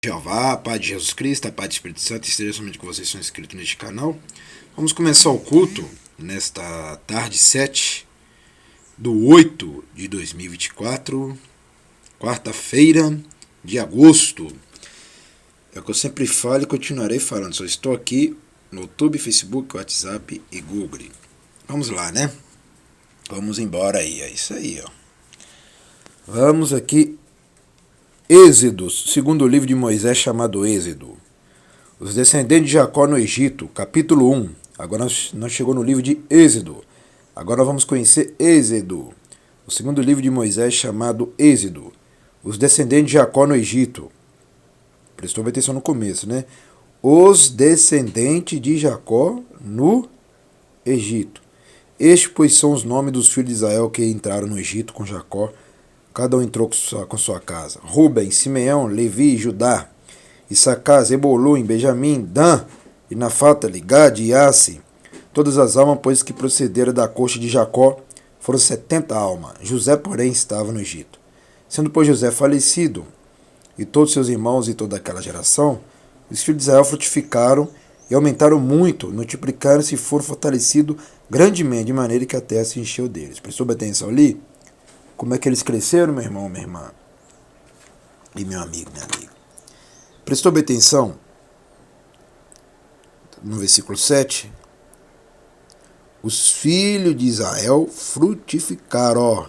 Jeová, a paz de Jesus Cristo, a paz do Espírito Santo esteja somente com vocês que são inscritos neste canal. Vamos começar o culto nesta tarde 7/8/2024, quarta-feira de agosto. É o que eu sempre falo e continuarei falando, só estou aqui no YouTube, Facebook, WhatsApp e Google. Vamos lá, né? Vamos embora aí, é isso aí, ó. Vamos aqui. Êxodos, segundo o livro de Moisés chamado Êxodo. Os descendentes de Jacó no Egito, capítulo 1. Agora nós chegamos no livro de Êxodo. Agora nós vamos conhecer Êxodo, o segundo livro de Moisés chamado Êxodo. Os descendentes de Jacó no Egito. Prestou atenção no começo, né? Os descendentes de Jacó no Egito. Estes, pois, são os nomes dos filhos de Israel que entraram no Egito com Jacó. Cada um entrou com sua casa. Ruben, Simeão, Levi, Judá, Issacar, Zebulun, Benjamim, Dan, e Naftali, Gade e Assi. Todas as almas, pois, que procederam da coxa de Jacó, foram 70 almas. José, porém, estava no Egito. Sendo, pois, José falecido, e todos seus irmãos e toda aquela geração, os filhos de Israel frutificaram e aumentaram muito, multiplicaram-se e foram fortalecidos grandemente, de maneira que a terra se encheu deles. Prestou atenção ali? Como é que eles cresceram, meu irmão, minha irmã? E meu amigo, minha amiga. Prestou bem atenção? No versículo 7. Os filhos de Israel frutificaram, ó,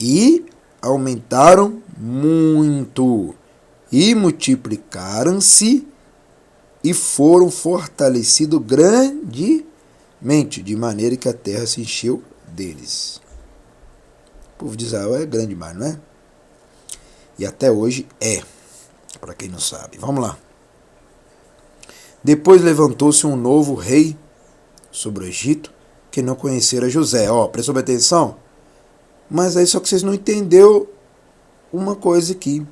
e aumentaram muito, e multiplicaram-se, e foram fortalecidos grandemente, de maneira que a terra se encheu deles. O povo de Israel é grande demais, não é? E até hoje é, para quem não sabe. Vamos lá. Depois levantou-se um novo rei sobre o Egito, que não conhecera José. Ó, prestou bem atenção? Mas aí só que vocês não entenderam uma coisa aqui.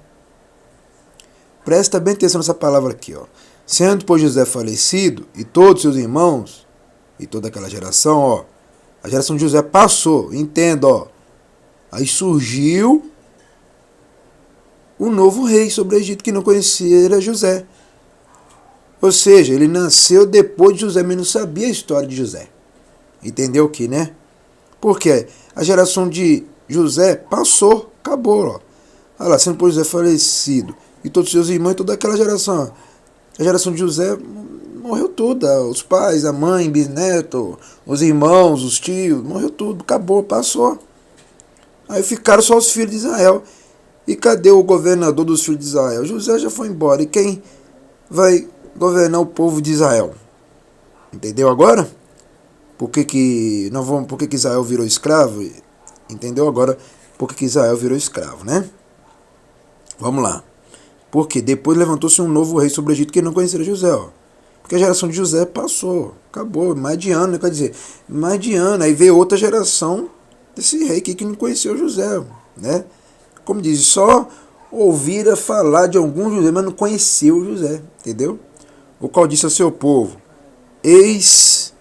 Presta bem atenção nessa palavra aqui, ó. Sendo, pois, José falecido, e todos seus irmãos, e toda aquela geração, ó. A geração de José passou, entenda, ó. Aí surgiu um novo rei sobre o Egito que não conhecia José. Ou seja, ele nasceu depois de José, mas não sabia a história de José. Entendeu que, né? Porque a geração de José passou, acabou. Ó. Olha lá, sendo por José falecido, e todos os seus irmãos, e toda aquela geração. Ó. A geração de José morreu toda. Os pais, a mãe, bisneto, os irmãos, os tios, morreu tudo, acabou, passou. Aí ficaram só os filhos de Israel. E cadê o governador dos filhos de Israel? José já foi embora. E quem vai governar o povo de Israel? Entendeu agora? Por que Israel virou escravo? Entendeu agora por que Israel virou escravo, né? Vamos lá. Porque depois levantou-se um novo rei sobre o Egito que não conhecia José. Ó. Porque a geração de José passou. Acabou. Mais de ano, quer dizer, mais de ano. Aí veio outra geração desse rei aqui que não conheceu José, né? Como diz, só ouvira falar de algum José, mas não conheceu José, entendeu? O qual disse ao seu povo: eis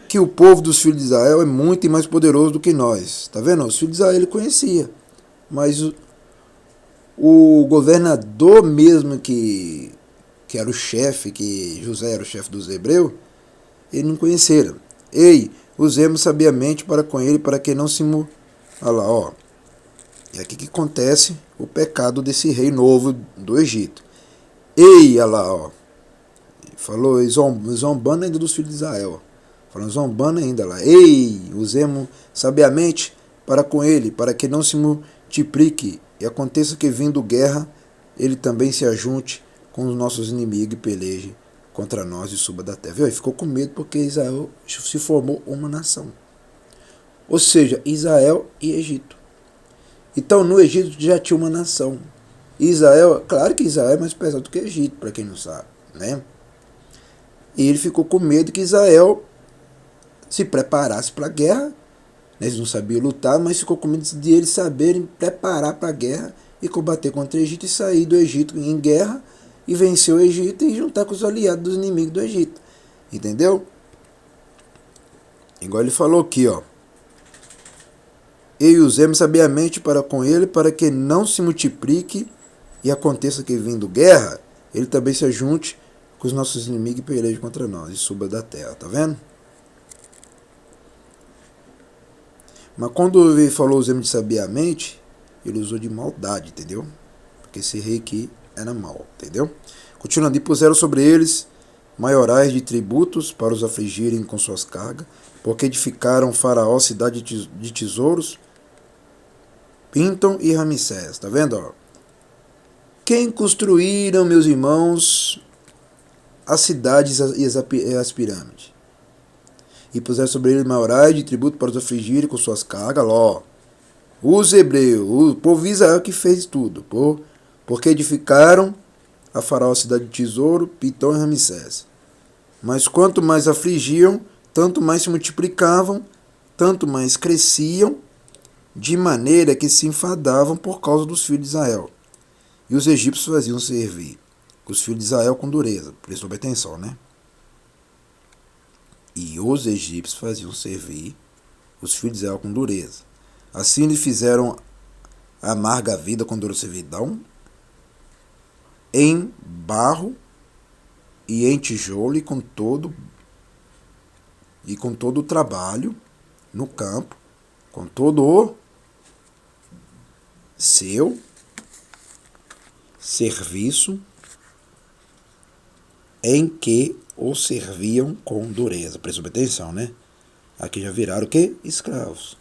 que o povo dos filhos de Israel é muito mais poderoso do que nós. Tá vendo? Os filhos de Israel ele conhecia, mas o governador mesmo que era o chefe, que José era o chefe dos hebreus, ele não conheceram. Ei, usemos sabiamente para com ele, para que não se... Olha lá, ó. É aqui que acontece o pecado desse rei novo do Egito. Ei, olha lá, ó. Falou zombando ainda dos filhos de Israel. Falando zombando ainda lá. Ei, usemos sabiamente para com ele, para que não se multiplique e aconteça que vindo guerra, ele também se ajunte com os nossos inimigos e peleje contra nós e suba da terra. Viu? Ele ficou com medo porque Israel se formou uma nação. Ou seja, Israel e Egito. Então no Egito já tinha uma nação. Israel, claro que Israel é mais pesado do que Egito, para quem não sabe, né? E ele ficou com medo que Israel se preparasse para a guerra. Eles não sabiam lutar, mas ficou com medo de eles saberem preparar para a guerra e combater contra o Egito e sair do Egito em guerra e vencer o Egito e juntar com os aliados dos inimigos do Egito. Entendeu? Igual ele falou aqui, ó. E usemos sabiamente para com ele, para que não se multiplique e aconteça que, vindo guerra, ele também se ajunte com os nossos inimigos e peleje contra nós e suba da terra, tá vendo? Mas quando ele falou usemos sabiamente, ele usou de maldade, entendeu? Porque esse rei aqui era mau, entendeu? Continuando, e puseram sobre eles maiorais de tributos para os afligirem com suas cargas, porque edificaram Faraó cidade de tesouros, Pintom e Ramsés, tá vendo? Ó? Quem construíram, meus irmãos, as cidades e as pirâmides? E puseram sobre eles maiorais de tributo para os afligirem com suas cargas, ó. Os hebreus, o povo de Israel que fez tudo, porque edificaram a Faraó cidade de tesouro, Pitom e Ramsés. Mas quanto mais afligiam, tanto mais se multiplicavam, tanto mais cresciam, de maneira que se enfadavam por causa dos filhos de Israel. E os egípcios faziam servir os filhos de Israel com dureza. Prestou bem atenção, né? E os egípcios faziam servir os filhos de Israel com dureza. Assim lhe fizeram amarga a vida com dura servidão, em barro e em tijolo e com todo o trabalho no campo, com todo o seu serviço em que o serviam com dureza. Prestou atenção, né? Aqui já viraram o quê? Escravos.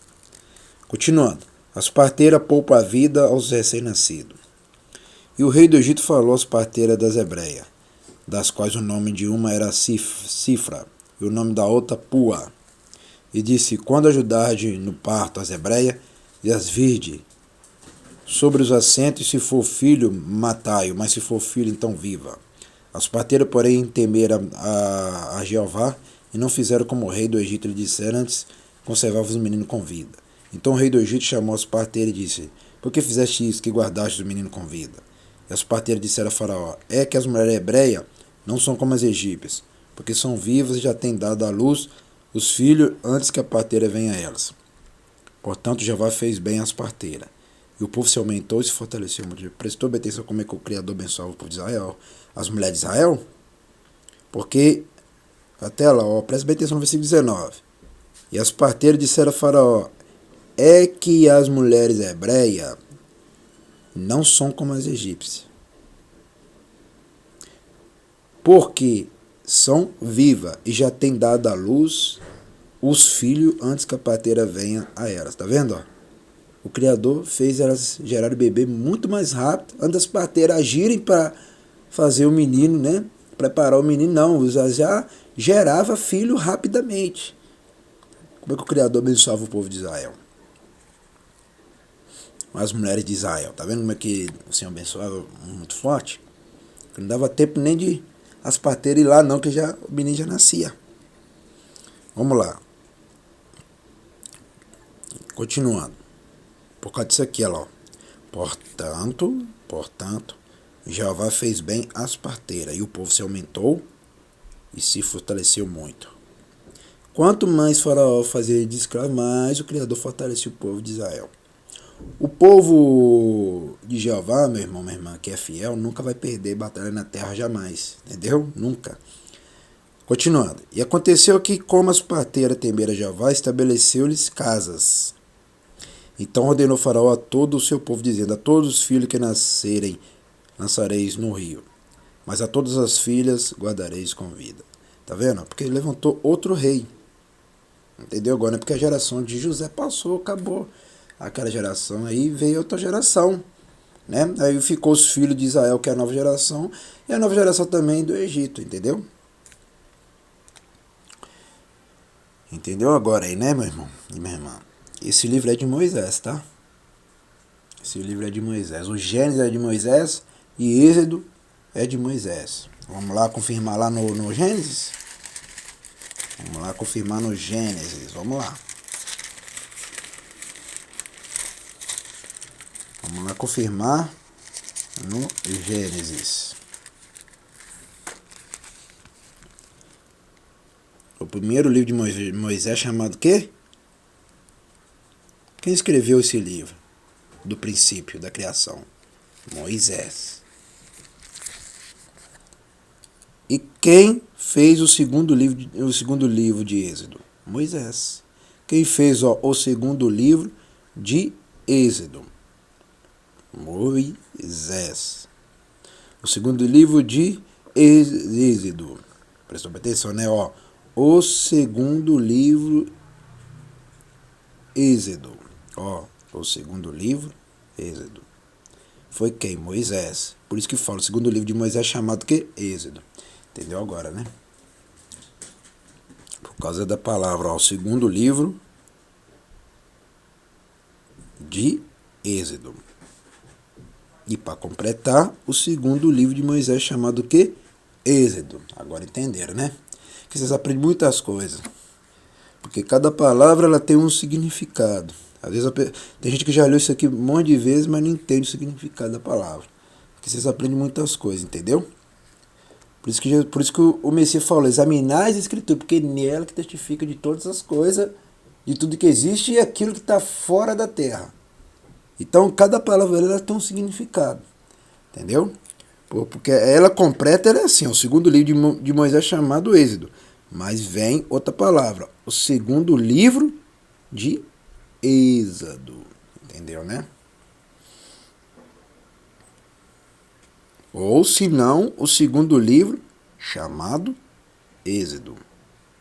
Continuando. As parteiras poupam a vida aos recém-nascidos. E o rei do Egito falou às parteiras das hebreias, das quais o nome de uma era Cifra, e o nome da outra Pua. E disse, quando ajudarde no parto as hebreias, e as virde sobre os assentos, e se for filho, matai-o, mas se for filho, então viva. As parteiras, porém, temeram a Jeová, e não fizeram como o rei do Egito lhe dissera, antes conservava os meninos com vida. Então o rei do Egito chamou as parteiras e disse, por que fizeste isso, que guardaste os meninos com vida? E as parteiras disseram a Faraó, é que as mulheres hebreias não são como as egípcias, porque são vivas e já têm dado à luz os filhos antes que a parteira venha a elas. Portanto, Jeová fez bem às parteiras. E o povo se aumentou e se fortaleceu muito. Prestou bem atenção como é que o Criador abençoava o povo de Israel, as mulheres de Israel? Porque, até lá, ó, presta bem atenção no versículo 19. E as parteiras disseram a Faraó, é que as mulheres hebreias não são como as egípcias, porque são vivas e já têm dado à luz os filhos antes que a parteira venha a elas. Tá vendo? Ó? O Criador fez elas gerarem bebê muito mais rápido, antes das parteiras agirem para fazer o menino, né? Preparar o menino, não. Já gerava filho rapidamente. Como é que o Criador abençoava o povo de Israel? As mulheres de Israel. Tá vendo como é que o Senhor abençoava muito forte? Não dava tempo nem de as parteiras ir lá não, que já, o menino já nascia. Vamos lá. Continuando. Por causa disso aqui, ó. Portanto, Jeová fez bem às parteiras, e o povo se aumentou e se fortaleceu muito. Quanto mais Faraó fazia de escravo, mais o Criador fortalecia o povo de Israel. O povo de Jeová, meu irmão, minha irmã, que é fiel, nunca vai perder batalha na terra jamais. Entendeu? Nunca. Continuando. E aconteceu que, como as parteiras temeram a Jeová, estabeleceu-lhes casas. Então ordenou Faraó a todo o seu povo, dizendo, a todos os filhos que nascerem, lançareis no rio. Mas a todas as filhas guardareis com vida. Tá vendo? Porque ele levantou outro rei. Entendeu agora? Porque a geração de José passou, acabou. Aquela geração aí veio outra geração, né? Aí ficou os filhos de Israel, que é a nova geração, e a nova geração também do Egito, entendeu? Entendeu agora aí, né, meu irmão e minha irmã? Esse livro é de Moisés, tá? Esse livro é de Moisés. O Gênesis é de Moisés e Êxodo é de Moisés. Vamos lá confirmar lá no Gênesis? Vamos lá confirmar no Gênesis, vamos lá. Vamos lá confirmar no Gênesis. O primeiro livro de Moisés chamado o quê? Quem escreveu esse livro? Do princípio da criação? Moisés. E quem fez o segundo livro de Êxodo? Moisés. Quem fez o segundo livro de Êxodo? Moisés. O segundo livro de Êxodo. Prestou atenção, né? O segundo livro Êxodo. O segundo livro Êxodo. Foi quem? Moisés. Por isso que fala, o segundo livro de Moisés é chamado que Êxodo. Entendeu agora, né? Por causa da palavra, o segundo livro de Êxodo. E para completar, o segundo livro de Moisés chamado que Êxodo. Agora entenderam, né? Que vocês aprendem muitas coisas. Porque cada palavra ela tem um significado. Às vezes tem gente que já leu isso aqui um monte de vezes, mas não entende o significado da palavra. Porque vocês aprendem muitas coisas, entendeu? Por isso que o Messias falou, examinar as escrituras, porque nela que testifica de todas as coisas, de tudo que existe e aquilo que está fora da terra. Então, cada palavra ela tem um significado. Entendeu? Porque ela completa, ela é assim, o segundo livro de Moisés chamado Êxodo. Mas vem outra palavra, o segundo livro de Êxodo. Entendeu, né? Ou se não, o segundo livro chamado Êxodo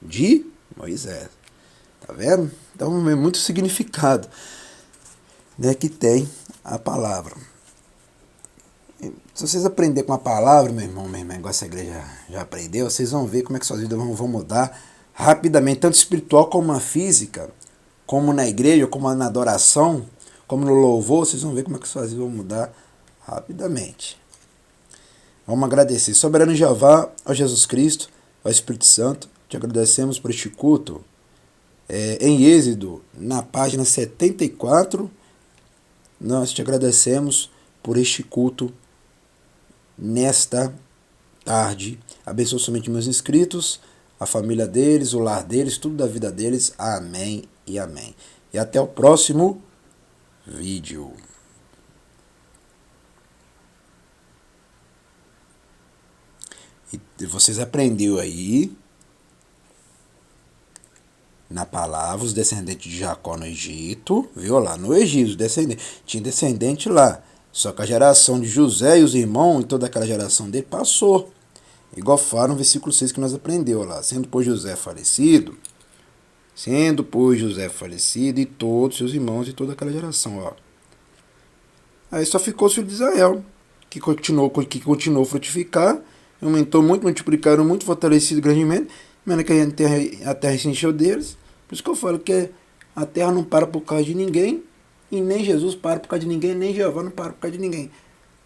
de Moisés. Tá vendo? Então é muito significado, né, que tem a palavra. Se vocês aprenderem com a palavra, meu irmão, igual essa igreja já aprendeu, vocês vão ver como é que suas vidas vão mudar rapidamente, tanto espiritual como na física, como na igreja, como na adoração, como no louvor, vocês vão ver como é que suas vidas vão mudar rapidamente. Vamos agradecer. Soberano Jeová, ao Jesus Cristo, ao Espírito Santo, te agradecemos por este culto. Em Êxodo, na página 74, nós te agradecemos por este culto nesta tarde. Abençoa somente meus inscritos, a família deles, o lar deles, tudo da vida deles. Amém e amém. E até o próximo vídeo. E vocês aprenderam aí na palavra os descendentes de Jacó no Egito, viu lá no Egito, tinha descendente lá. Só que a geração de José e os irmãos e toda aquela geração dele passou. Igual fala no versículo 6 que nós aprendeu lá. Sendo pois José falecido e todos seus irmãos e toda aquela geração, Aí só ficou o filho de Israel, que continuou a frutificar, aumentou muito, multiplicaram muito, fortalecido grandemente, mas que a terra se encheu deles. Por isso que eu falo que a terra não para por causa de ninguém, e nem Jesus para por causa de ninguém, nem Jeová não para por causa de ninguém.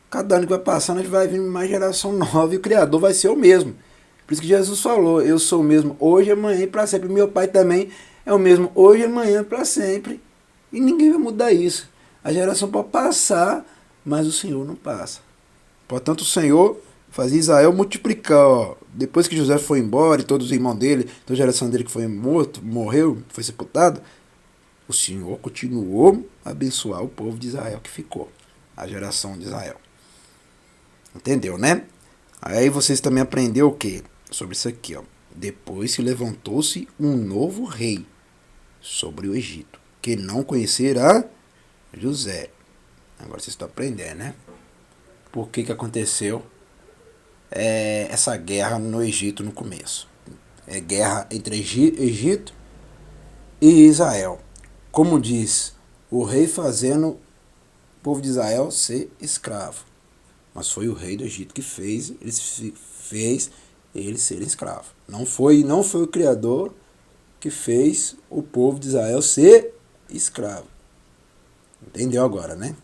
Cada ano que vai passando, a gente vai vir mais geração nova e o Criador vai ser o mesmo. Por isso que Jesus falou, eu sou o mesmo hoje, amanhã e para sempre. Meu Pai também é o mesmo hoje, amanhã e para sempre. E ninguém vai mudar isso. A geração pode passar, mas o Senhor não passa. Portanto, o Senhor fazia Israel multiplicar. Depois que José foi embora e todos os irmãos dele, toda a geração dele que foi morreu, foi sepultado, o Senhor continuou a abençoar o povo de Israel que ficou, a geração de Israel. Entendeu, né? Aí vocês também aprenderam o quê? Sobre isso aqui, Depois se levantou-se um novo rei sobre o Egito, que não conhecerá José. Agora vocês estão aprendendo, né? Por que aconteceu essa guerra no Egito no começo? É guerra entre Egito e Israel. Como diz, o rei fazendo o povo de Israel ser escravo. Mas foi o rei do Egito que fez eles serem escravos. Não foi o Criador que fez o povo de Israel ser escravo. Entendeu agora, né?